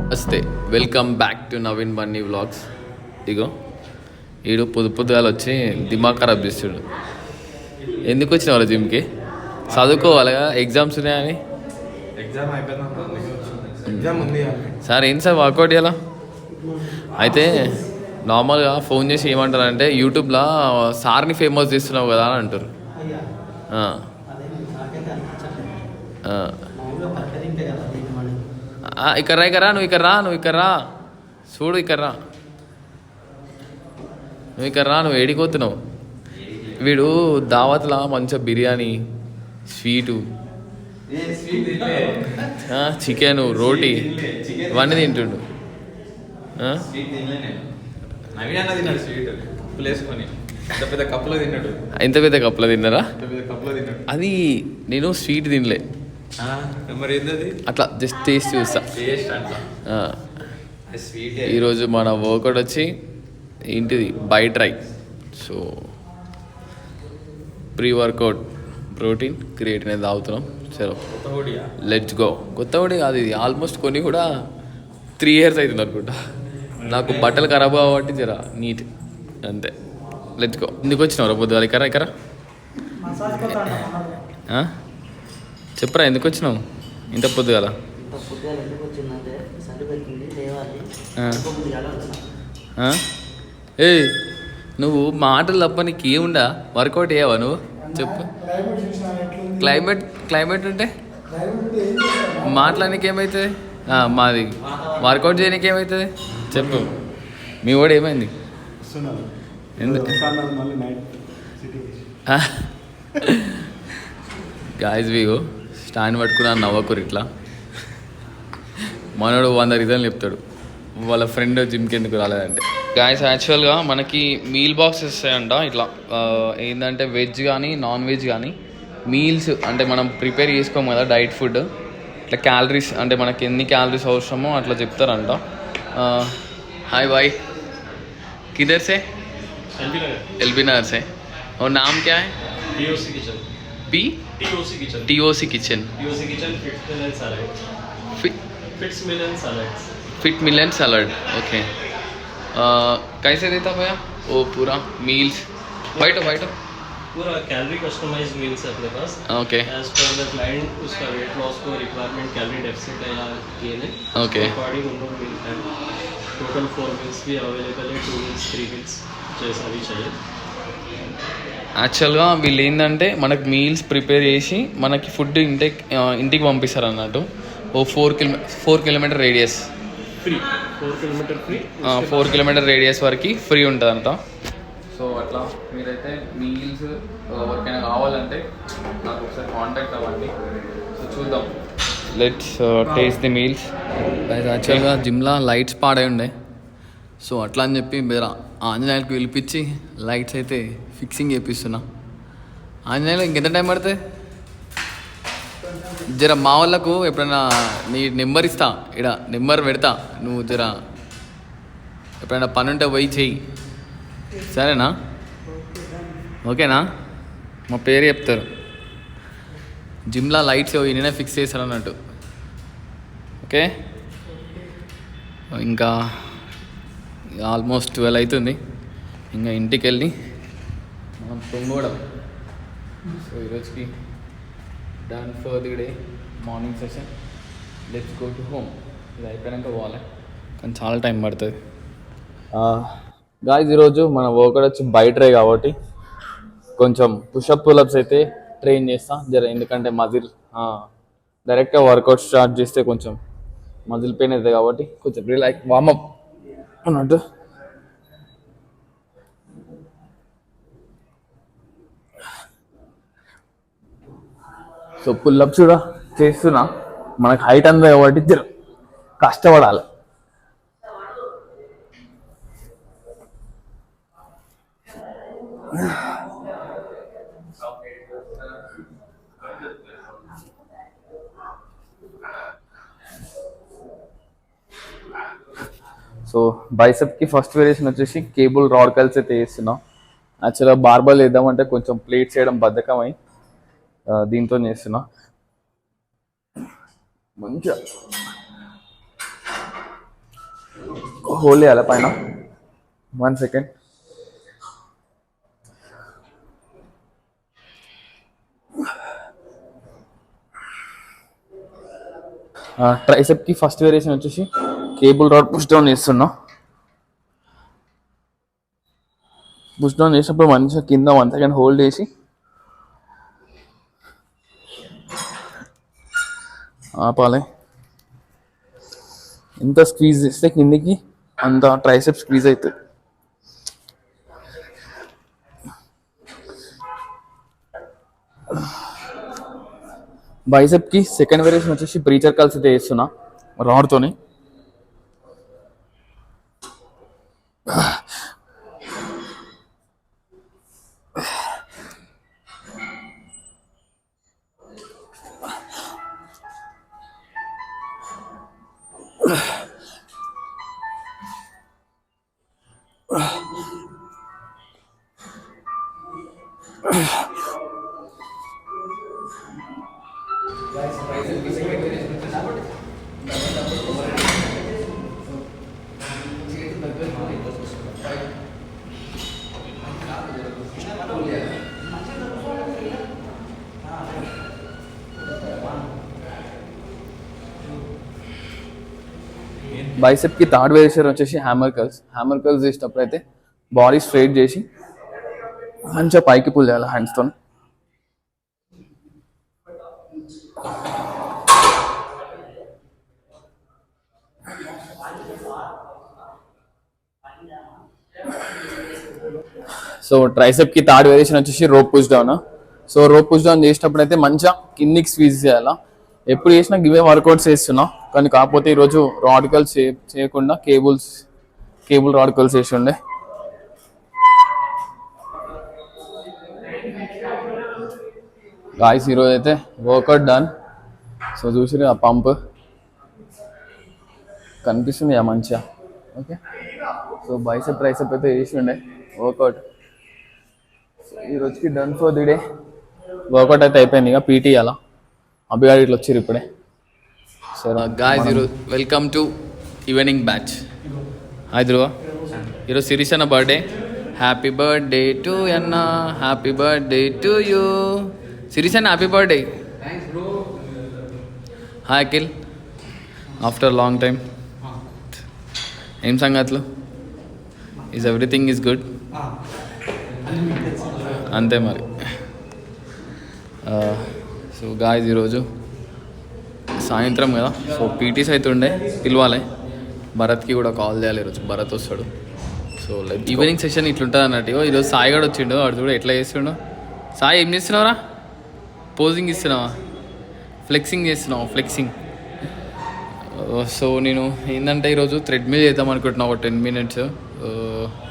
నమస్తే, welcome back to Naveen Bunny vlogs. ఇగో ఈడు పొద్దుగాలు వచ్చి దిమాగ్ ఖరాబ్ చేస్తాడు. ఎందుకు వచ్చినావు జిమ్కి? చదువుకోవాలిగా, ఎగ్జామ్స్ ఉన్నాయని. సార్ ఏంటి సార్ వర్కౌట్ చేయాలా? అయితే నార్మల్గా ఫోన్ చేసి ఏమంటారంటే యూట్యూబ్లో సార్ని ఫేమస్ చేస్తున్నావు కదా అని అంటారు. ఇక్కడ రా చూడు, నువ్వు ఏడిపోతున్నావు. వీడు దావత్లా మంచిగా బిర్యానీ, స్వీటు, చికెన్, రోటీ ఇవన్నీ తింటుండు. ఇంత పెద్ద కప్పులో తిన్నారా? అది నేను స్వీట్ తినలే, అట్లా జస్ట్ టేస్ట్ చూస్తా. ఈరోజు మన వర్కౌట్ వచ్చి ఏంటిది, బైట్ రై. So pre workout protein creatine అనేది తాగుతున్నాం. చలో లెట్స్ గో. కొత్త ఒడి కాదు ఇది, ఆల్మోస్ట్ కొన్ని కూడా 3 years అవుతుంది అనుకుంటా. నాకు బట్టలు ఖరాబ్ కాబట్టి జర నీట్ అంతే. Let's go. ఎందుకు వచ్చినావు పొద్దుగా? ఇక్కడ చెప్పరా, ఎందుకు వచ్చినావు ఇంత పొద్దుగాల? ఏ నువ్వు మాటలు తప్ప నీకు ఏముండా? వర్కౌట్ చేయవా నువ్వు? చెప్పు. క్లైమేట్ ఉంటే మాట్లాడడానికి ఏమవుతుంది? మాది వర్కౌట్ చేయడానికి ఏమవుతుంది చెప్పు. మీ వాడు ఏమైంది? గాయస్ వీగో స్టాండ్ పట్టుకున్నా, నవ్వకూరు ఇట్లా. మనోడు 100 రీజన్లు చెప్తాడు వాళ్ళ ఫ్రెండ్ జిమ్కి ఎందుకు రాలేదంటే. గాయస్ యాక్చువల్గా మనకి మీల్ బాక్సెస్ వస్తాయంట. ఇట్లా ఏంటంటే వెజ్ కానీ నాన్ వెజ్ కానీ మీల్స్ అంటే మనం ప్రిపేర్ చేసుకోము కదా డైట్ ఫుడ్. ఇట్లా క్యాలరీస్ అంటే మనకి ఎన్ని క్యాలరీస్ అవసరమో అట్లా చెప్తారంట. హాయ్ బాయ్, किधर से? एलबी नगर से. और नाम क्या है? TOC kitchen. TOC kitchen. Fit mill and salad. Okay. कैसे देता भैया वो पूरा मील्स? बैठो पूरा कैलोरी कस्टमाइज मील्स है अपने पास. Okay. As per the client उसका वेट लॉस को रिक्वायरमेंट कैलोरी डेफिसिट है या गेन है. ओके. अकॉर्डिंग उन लोग मील है. टोटल 4 मील्स भी अवेलेबल है. 2 मील्स 3 मील्स जैसा भी चाहिए. యాక్చువల్గా వీళ్ళు ఏంటంటే మనకు మీల్స్ ప్రిపేర్ చేసి మనకి ఫుడ్ ఇంటికి పంపిస్తారు అన్నట్టు. ఓ 4 kilometer radius free. 4 kilometer free. 4 kilometer radius వరకు ఫ్రీ ఉంటుంది అంట. సో అట్లా మీరైతే మీల్స్ ఎవరికైనా కావాలంటే నాకు ఒకసారి కాంటాక్ట్ అవ్వండి. సో చూద్దాం, లెట్స్ టేస్ట్ ది మీల్స్. యాక్చువల్గా జిమ్లో లైట్స్ పాడై ఉండే, సో అట్లా అని చెప్పి మీరు ఆంజనేయులకు పిలిపించి లైట్స్ అయితే ఫిక్సింగ్ చేపిస్తున్నా. ఆంజనేయులు ఇంకెంత టైం పడుతుంది? జర మా వాళ్ళకు ఎప్పుడైనా నీ నెంబర్ ఇస్తా, ఇక్కడ నెంబర్ పెడతా, నువ్వు జర ఎప్పుడైనా పని ఉంటే పోయి చెయ్యి, సరేనా? ఓకేనా? మా పేరు చెప్తారు. జిమ్లో లైట్స్ ఈయననే ఫిక్స్ చేస్తారు అన్నట్టు. ఓకే. ఇంకా ఆల్మోస్ట్ 12 అవుతుంది. ఇంకా ఇంటికి వెళ్ళి మనం తొంగోవడం. సో ఈరోజుకి done for the day morning session. Let's go to home. ఇది అయిపోయాక పోవాలి, కానీ చాలా టైం పడుతుంది. గాయ్స్ ఈరోజు మన వర్కౌట్ వచ్చి బైట్ రే కాబట్టి కొంచెం పుషప్ పులప్స్ అయితే ట్రైన్ చేస్తా జర. ఎందుకంటే మజిల్ డైరెక్ట్గా వర్కౌట్ స్టార్ట్ చేస్తే కొంచెం మజిల్ పెయిన్ అవుతుంది కాబట్టి కొంచెం రిలాక్స్ వార్మప్ అన్నట్టు. సో పుల్లప్స్ కూడా చేస్తున్నా. మనకు హైట్ అంతా కాబట్టి జర కష్టపడాలి. సో బైసెప్కి ఫస్ట్ వేరియేషన్ వచ్చేసి కేబుల్ రాడ్ కల్స్ అయితే వేస్తున్నాం. యాక్చువల్గా బార్బల్ వేద్దామంటే కొంచెం ప్లేట్స్ వేయడం బద్ధకమై దీంతో చేస్తున్నా మంచిగా హోల్ వేయాలి పైన. 1 సెకండ్. ట్రైసెప్కి ఫస్ట్ వేరియేషన్ వచ్చేసి కేబుల్ రాడ్ పుష్ డౌన్ చేస్తున్నా. పుష్ డౌన్ చేసినప్పుడు మంచిగా కింద 1 సెకండ్ హోల్డ్ చేసి ఆపాలి. ఎంత స్క్వీజ్ చేస్తే కిందికి అంత ట్రైసెప్ స్క్వీజ్ అవుతుంది. బైసెప్కి సెకండ్ వేరియేషన్ వచ్చేసి బ్రీచర్ కల్స్ అయితే చేస్తున్నా రాడ్తోని. బైసెప్కి థర్డ్ వేరియేషన్ వచ్చేసి హ్యామర్ కర్ల్స్. హ్యామర్ కర్ల్స్ చేసేటప్పుడు అయితే బాడీ స్ట్రైట్ చేసి మంచిగా పైకి పుల్ చేయాలి హ్యాండ్స్తో. సో ట్రైసెప్కి థర్డ్ వేరియేషన్ వచ్చేసి rope push down. So rope push down చేసేటప్పుడు అయితే మంచిగా కిందికి స్క్వీజ్ చేయాలా. ఎప్పుడు చేసినా ఇవే వర్కౌట్స్ చేస్తున్నా, కానీ కాకపోతే ఈరోజు రాడ్ కర్ల్స్ చేయకుండా కేబుల్ రాడ్ కర్ల్స్ చేసి ఉండే. గాయస్ ఈరోజు అయితే వర్కౌట్ డన్. సో చూసి ఆ పంప్ కనిపిస్తుంది మంచిగా. ఓకే, సో బైసెప్ ట్రైసెప్ అయితే చేసి ఉండే వర్కౌట్. సో ఈ రోజుకి done for the day. Workout అయితే అయిపోయింది. ఇక పీటీ అలా అభిగాడు ఇట్లా వచ్చారు ఇప్పుడే. సరే గాయస్, ఈరోజు welcome to evening batch. Hi Dhruva, ఈరోజు శిరీష్ అన్న బర్త్డే. హ్యాపీ బర్త్డే టు అన్న, happy birthday to you. Shirish అన్న happy birthday. Hi Akhil, after long time. ఏం సంగతులు? Is everything is good? అంతే మరి. సో గాయస్ ఈరోజు సాయంత్రం కదా, సో పీటీస్ అయితే ఉండే, పిలవాలి. భరత్కి కూడా కాల్ చేయాలి, ఈరోజు భరత్ వస్తాడు. సో ఈవినింగ్ సెషన్ ఇట్లుంటుంది అన్నట్టు. ఈరోజు సాయి కూడా వచ్చిండు, వాడు కూడా ఎట్లా చేస్తుండో. సాయి ఏం చేస్తున్నావురా? పోజింగ్ ఇస్తున్నావా? ఫ్లెక్సింగ్ చేస్తున్నావు? ఫ్లెక్సింగ్. సో నేను ఏంటంటే ఈరోజు థ్రెడ్మిల్ చేద్దాం అనుకుంటున్నా, ఒక 10 minutes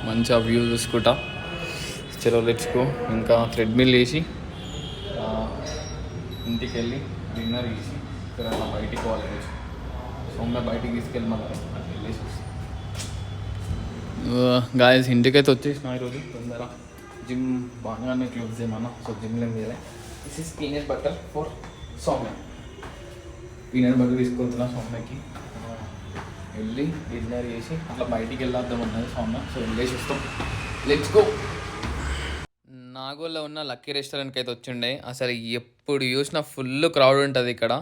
మంచిగా వ్యూ చూసుకుంటా. చలో లెట్స్ గో. ఇంకా థ్రెడ్మిల్ చేసి ఇంటికి వెళ్ళి డిన్నర్ చేసి ఇక్కడ బయటికి పోవాలి. ఈరోజు సొమ్మె బయటికి తీసుకెళ్ళమన్నారు, అట్లా వెళ్ళేసి వస్తాం. గాయస్ ఇంటికైతే వచ్చేసిన ఈరోజు తొందర. జిమ్ బాగానే క్లోజ్ చేయమన్నా, సో జిమ్లో ఏం చేయలే. This is peanut butter for Soumya. Peanut butter తీసుకుంటున్నా సౌమ్యకి. వెళ్ళి డిన్నర్ చేసి అట్లా బయటికి వెళ్ళొద్దాం అన్నది సౌమ్య. సో వెళ్ళేసి వస్తాం. Let's go. నాగోల్లో ఉన్న లక్కీ రెస్టారెంట్కి అయితే వచ్చిండే. అసలు ఎప్పుడు చూసినా ఫుల్ క్రౌడ్ ఉంటుంది ఇక్కడ.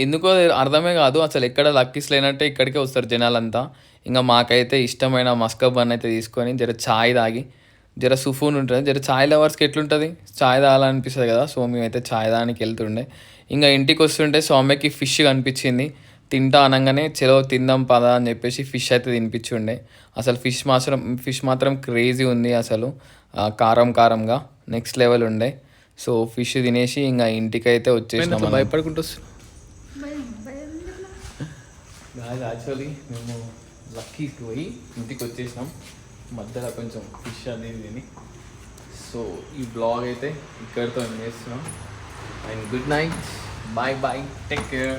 ఎందుకో అర్థమే కాదు, అసలు ఎక్కడ లక్కీస్ లేనట్టే ఇక్కడికే వస్తారు జనాలంతా. ఇంకా మాకైతే ఇష్టమైన మస్కా బన్ అయితే తీసుకొని జర ఛాయ్ తాగి, జర సుఫూన్ ఉంటుంది. జర ఛాయ్ లవర్స్కి ఎట్లుంటుంది, ఛాయ్ తాగాలనిపిస్తుంది కదా. సో మేమైతే ఛాయ్ తాగడానికి వెళ్తుండే. ఇంకా ఇంటికి వస్తుంటే సౌమ్యకి ఫిష్ కనిపించింది. తింటా అనగానే చలో తిందాం పదా అని చెప్పేసి ఫిష్ అయితే తినిపించుండే. అసలు ఫిష్ మాత్రం క్రేజీ ఉంది అసలు, కారంగా నెక్స్ట్ లెవెల్ ఉండే. సో ఫిష్ తినేసి ఇంకా ఇంటికైతే వచ్చేసినాం. భయపడుకుంటూ యాక్చువల్లీ మేము లక్కీకి పోయి ఇంటికి వచ్చేసినాం. మధ్యలో కొంచెం ఫిష్ అనేది తిని. సో ఈ బ్లాగ్ అయితే ఇక్కడితో ఎండ్ చేస్తున్నాం. And good night, bye bye, take care.